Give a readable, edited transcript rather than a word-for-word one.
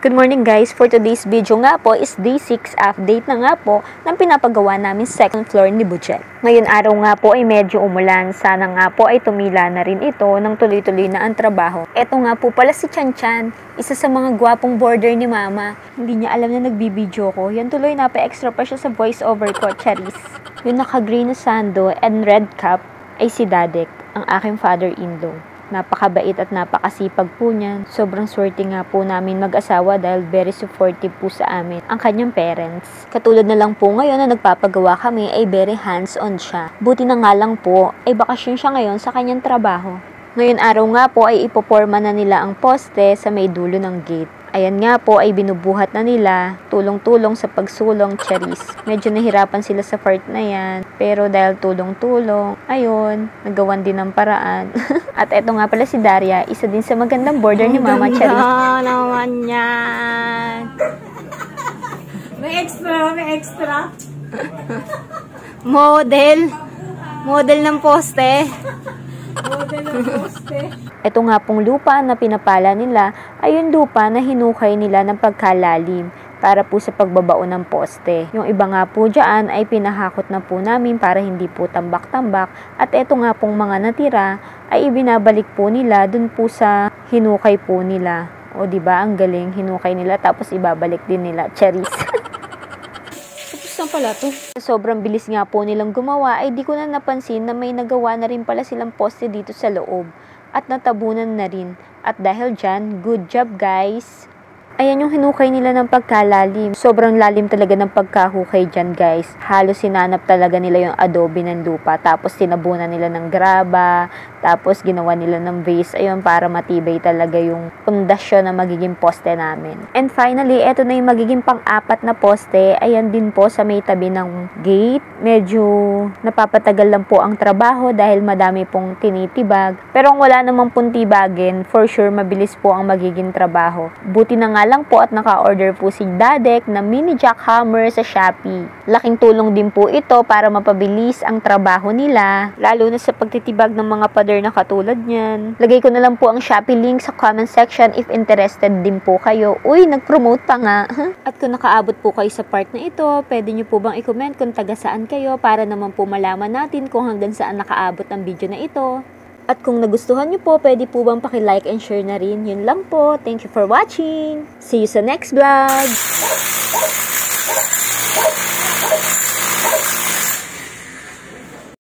Good morning guys! For today's video nga po is day 6 update na nga po ng pinapagawa namin second floor ni Budget. Ngayon araw nga po ay medyo umulan. Sana nga po ay tumila na rin ito ng tuloy-tuloy na ang trabaho. Eto nga po pala si Chan Chan, isa sa mga gwapong border ni Mama. Hindi niya alam na nagbibideo ko. Yan tuloy napa-extra pa siya sa voice over ko, Charis. Yung naka-green na sando and red cap ay si Dadek, ang aking father-in-law. Napakabait at napakasipag po niyan. Sobrang swerte nga po namin mag-asawa dahil very supportive po sa amin ang kanyang parents. Katulad na lang po ngayon na nagpapagawa kami ay very hands-on siya. Buti na nga lang po ay bakasyon siya ngayon sa kanyang trabaho. Ngayon araw nga po ay ipoporma na nila ang poste sa may dulo ng gate. Ayan nga po ay binubuhat na nila, tulong-tulong sa pagsulong, Charis. Medyo nahirapan sila sa part na yan, pero dahil tulong-tulong, ayun, nagawan din ng paraan. At eto nga pala si Daria, isa din sa magandang border ni Mama, Charis. Ang naman yan! May extra. Model ng poste. Ito nga pong lupa na pinapala nila ay yung lupa na hinukay nila ng pagkalalim para po sa pagbabao ng poste. Yung iba nga po dyan ay pinahakot na po namin para hindi po tambak-tambak. At ito nga pong mga natira ay ibinabalik po nila dun po sa hinukay po nila. O diba ang galing, hinukay nila tapos ibabalik din nila. Charis. Saan pala to? Sobrang bilis nga po nilang gumawa ay di ko na napansin na may nagawa na rin pala silang poste dito sa loob at natabunan na rin. At dahil dyan, good job guys! Ayan yung hinukay nila ng pagkalalim. Sobrang lalim talaga ng pagkahukay dyan guys. Halos sinanap talaga nila yung adobe ng lupa. Tapos tinabunan nila ng graba. Tapos ginawa nila ng base. Ayun, para matibay talaga yung pundasyon na magiging poste namin. And finally, eto na yung magiging pang-apat na poste. Ayan din po sa may tabi ng gate. Medyo napapatagal lang po ang trabaho dahil madami pong tinitibag. Pero kung wala namang pong tibagin, for sure mabilis po ang magiging trabaho. Buti na nga lang po at naka-order po si Dadek na mini jackhammer sa Shopee. Laking tulong din po ito para mapabilis ang trabaho nila, lalo na sa pagtitibag ng mga pader na katulad niyan. Lagay ko na lang po ang Shopee link sa comment section if interested din po kayo. Uy, nag-promote pa nga. At kung nakaabot po kayo sa part na ito, pwede nyo po bang i-comment kung taga saan kayo para naman po malaman natin kung hanggang saan nakaabot ang video na ito. At kung nagustuhan nyo po, pwede po bang paki-like and share na rin. Yun lang po. Thank you for watching. See you sa next vlog!